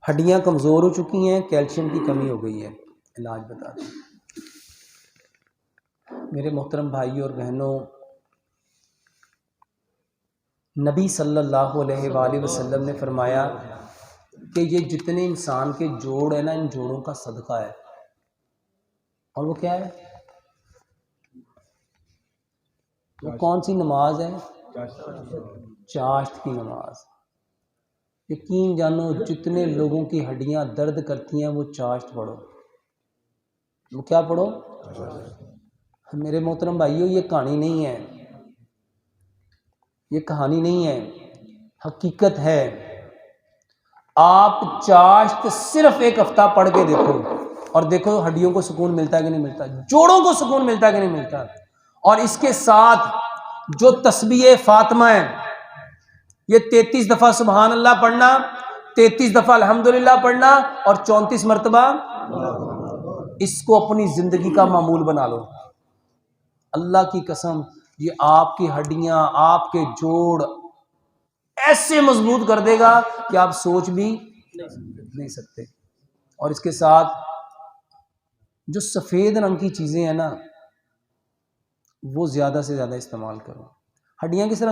ہڈیاں کمزور ہو چکی ہیں، کیلشیم کی کمی ہو گئی ہے، علاج بتا دیں۔ میرے محترم بھائیوں اور بہنوں، نبی صلی اللہ علیہ وآلہ وسلم نے فرمایا کہ یہ جتنے انسان کے جوڑ ہیں نا، ان جوڑوں کا صدقہ ہے۔ اور وہ کیا ہے؟ وہ کون سی نماز ہے؟ چاشت کی نماز۔ یقین جانو جتنے لوگوں کی ہڈیاں درد کرتی ہیں وہ چاشت پڑھو۔ وہ کیا پڑھو؟ میرے محترم بھائیوں، یہ کہانی نہیں ہے، یہ کہانی نہیں ہے، حقیقت ہے۔ آپ چاشت صرف ایک ہفتہ پڑھ کے دیکھو اور دیکھو ہڈیوں کو سکون ملتا ہے کہ نہیں ملتا، جوڑوں کو سکون ملتا ہے کہ نہیں ملتا۔ اور اس کے ساتھ جو تسبیح فاطمہ ہے، یہ 33 دفعہ سبحان اللہ پڑھنا، 33 دفعہ الحمدللہ پڑھنا اور 34 مرتبہ، اس کو اپنی زندگی کا معمول بنا لو۔ اللہ کی قسم، یہ آپ کی ہڈیاں، آپ کے جوڑ ایسے مضبوط کر دے گا کہ آپ سوچ بھی نہیں سکتے۔ اور اس کے ساتھ جو سفید رنگ کی چیزیں ہیں نا، وہ زیادہ سے زیادہ استعمال کرو۔ ہڈیاں کس طرح